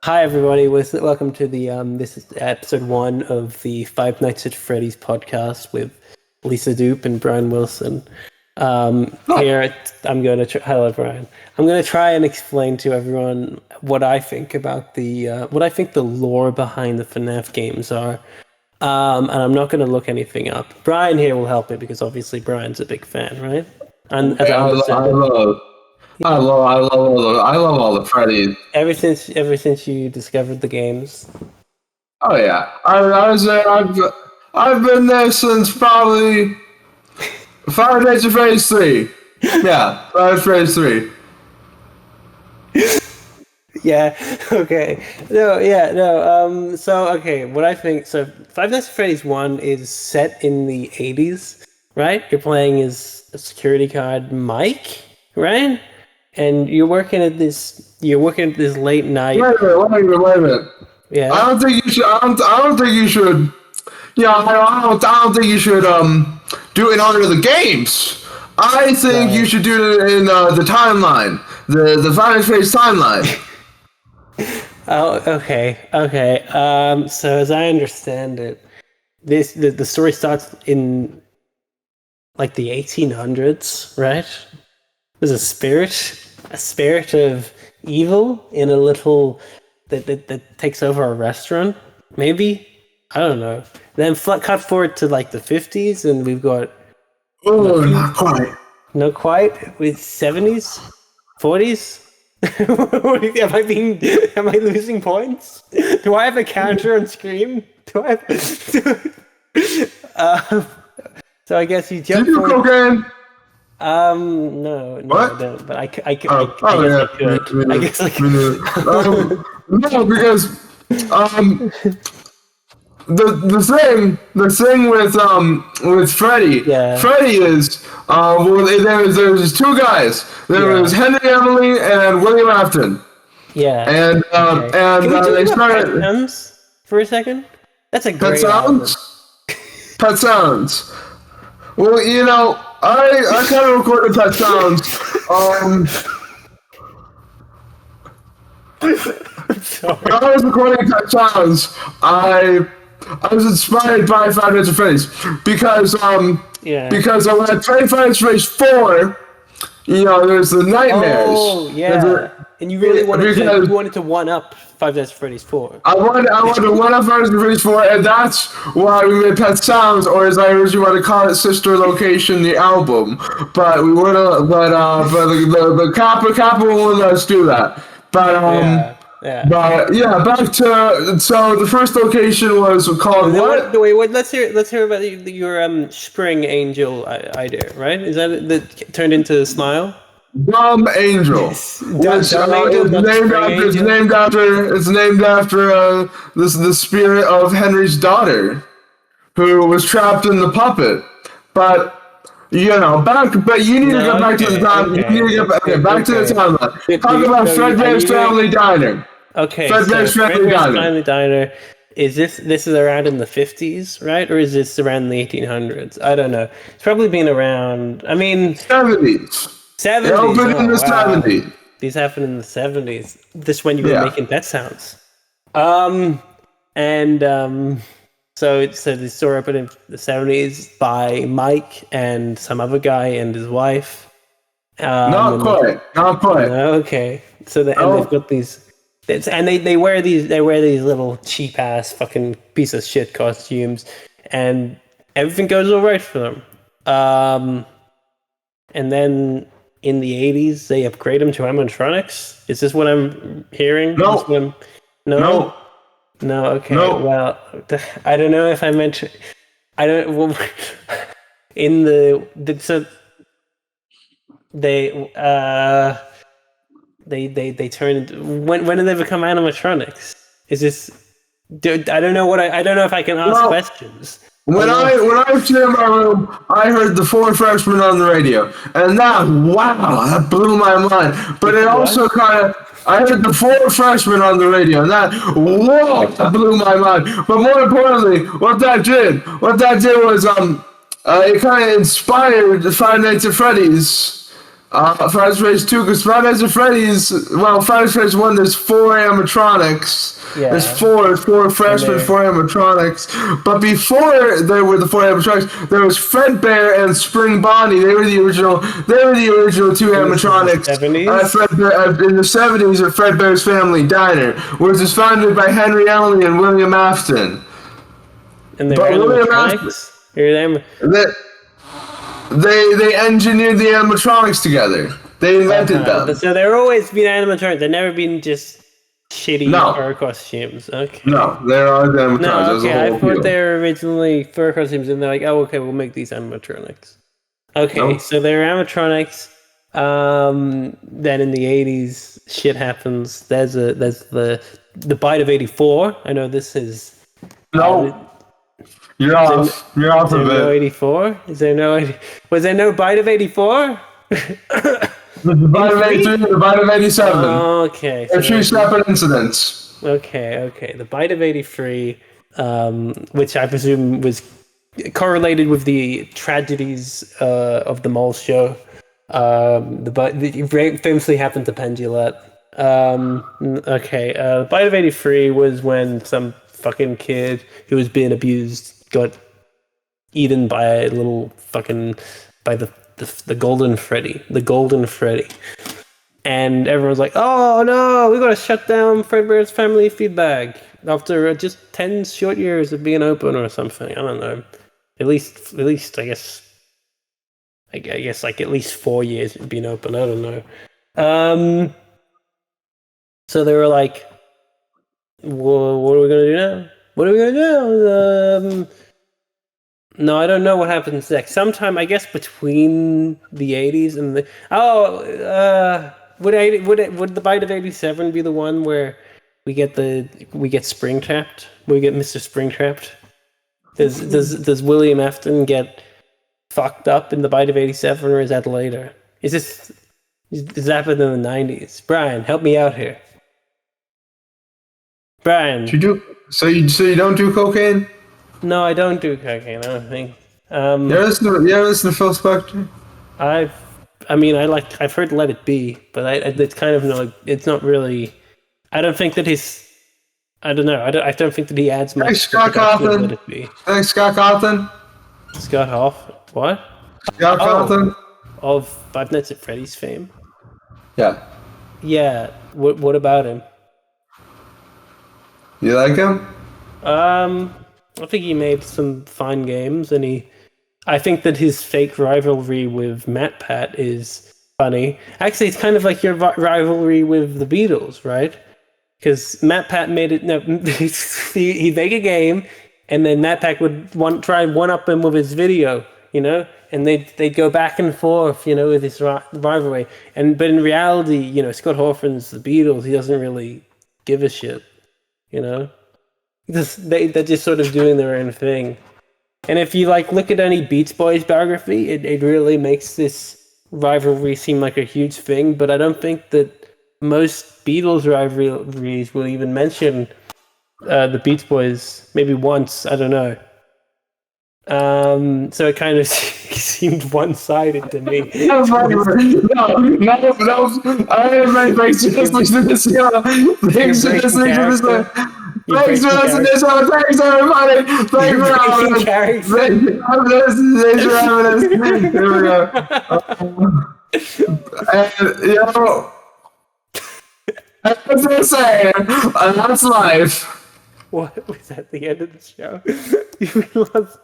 Hi everybody, welcome to the this is episode 1 of the Five Nights at Freddy's podcast with Lisa Doop and Brian Wilson. Here I'm going to hello Brian. I'm going to try and explain to everyone what I think about the lore behind the FNAF games are. And I'm not going to look anything up. Brian here will help me because obviously Brian's a big fan, right? And as I love all the Freddys. ever since you discovered the games. Oh yeah, I was there. I've been there since probably Five Nights at Freddy's 3. Yeah, Five Nights at Freddy's 3. Yeah. Okay. No. So okay. What I think. So Five Nights at Freddy's 1 is set in the 80s, right? You're playing as a security guard, Mike, right? And you're working at this late night. Wait a minute. Yeah. I don't think you should. I don't think you should. Yeah, I don't think you should. Do it in order of the games. I think you should do it in the timeline, the Five Nights at Freddy's timeline. Oh, okay. So as I understand it, the story starts in like the 1800s, right? There's a spirit of evil in a little that takes over a restaurant. Maybe, I don't know. Then cut forward to like the 50s, and we've got Not quite. not quite with 70s, 40s. Am I losing points? Do I have a counter on screen? Do I have? So I guess you jump. Did you cocaine? No, What? I don't. But I guess I could. No, because the thing with Freddy, Yeah. Freddy is there's two guys. There was Henry Emily and William Afton, Yeah. and Can we talk they about Pet started Sounds for a second? That's a Pet great album. Sounds. Pet Sounds. Well, you know, I kind of recorded Pet Sounds. Sorry. When I was recording Pet Sounds, I was inspired by Five Nights at Freddy's because Yeah. because when I played Five Nights at Freddy's 4, you know, there's the nightmares. Oh yeah. And you really wanted to one up Five Nights at Freddy's 4. I wanted to one up Five Nights at Freddy's 4, and that's why we made Pet Sounds, or as I originally want to call it, Sister Location, the album. But we wouldn't. But the Kappa won't let us do that. But Yeah. But yeah, back to so the first location was called what? Wait. Let's hear about your spring angel idea. Right? Is that turned into Smile? Dumb Angel. Which, it's named after the spirit of Henry's daughter, who was trapped in the puppet. But you know, but you need to go back to the time. Okay. You need to get back to the timeline. Talk about Freddy's Family Diner. Okay, Freddy's Family Diner. Is this around in the 50s, right? Or is this around the 1800s? I don't know. It's probably been around, I mean... 70s. 70s. It opened in the 70s. These happened in the 70s. This when you were making Pet Sounds. So the store opened in the 70s by Mike and some other guy and his wife. Not quite. Okay. So they've got these... And they wear these little cheap ass fucking piece of shit costumes, and everything goes all right for them. And then in the 80s they upgrade them to animatronics. Is this what I'm hearing? No. No. Okay. No. Well, I don't know if I mentioned. I don't. Well, in so they turn into, when do they become animatronics? Is this? I don't know I don't know if I can ask questions. When I was in my room, I heard the Four Freshmen on the radio, and that blew my mind. But it also I heard the Four Freshmen on the radio, and that blew my mind. But more importantly, what that did was it kind of inspired the Five Nights at Freddy's Fridays for Freddy's 2, because Fridays for Freddy's, Fridays for Freddy's 1, there's 4 animatronics. Yeah. There's four freshmen, 4 animatronics. But before there were the 4 animatronics, there was Fredbear and Spring Bonnie. They were the original 2 animatronics. In the 70s? In the 70s at Fredbear's Family Diner, which was founded by Henry Ellie and William Afton. And they were animatronics? They engineered the animatronics together. They invented them. So they're always been animatronics. They've never been just shitty fur costumes. Okay. No, they're always animatronics. No, okay. I thought they were originally fur costumes, and they're like, oh, okay, we'll make these animatronics. Okay, so they're animatronics. Then in the 80s, shit happens. There's the bite of 84. I know this is. No. You're off. You're off of it. No 84? Is there no? Was there no bite of 84? The bite of 83, the bite of 87. Okay. They're 2 separate incidents. Okay. The bite of 83, which I presume was correlated with the tragedies of the Mole Show. The famously happened to Pendulette. The bite of 83 was when some fucking kid who was being abused got eaten by a little fucking by the golden Freddy, and everyone's like, "Oh no, we gotta shut down Fredbear's Family Feed Bag after just 10 short years of being open or something." I don't know. At least I guess like at least 4 years of being open. I don't know. So they were like, well, what are we gonna do now? No, I don't know what happens next. Sometime, I guess, between the 80s and the would the bite of 87 be the one where we get Springtrapped? We get Mr. Springtrapped. Does William Afton get fucked up in the bite of 87, or is that later? Is that happened in the 90s? Brian, help me out here. Brian. So you don't do cocaine? No, I don't do cocaine. I don't think. You ever listen to Phil Spector? I've heard "Let It Be," but it's kind of it's not really. I don't think that I don't know. I don't think that he adds much. Thanks, Scott Cawthon. Let It Be. Thanks, Scott Cawthon. Scott Hoff. What? Scott Cawthon of Five Nights at Freddy's fame. Yeah. Yeah. What about him? You like him? I think he made some fine games, and I think that his fake rivalry with Matt Pat is funny. Actually, it's kind of like your rivalry with the Beatles, right? Because Matt Pat made it. No, he'd make a game, and then Matt Pat would try and one-up him with his video, and they'd go back and forth, with this rivalry. But in reality, Scott Hawthorne's the Beatles. He doesn't really give a shit. They're just sort of doing their own thing. And if you look at any Beach Boys biography, it really makes this rivalry seem like a huge thing. But I don't think that most Beatles rivalries will even mention the Beach Boys. Maybe once, I don't know. So it kind of seemed one-sided to me. No. Thanks for listening to this. Thanks for listening to this. Thanks for listening to this. Thanks, everybody. Thanks for having us. Thanks for having us. Here we go. As I say, that's life. What was that the end of the show? You realized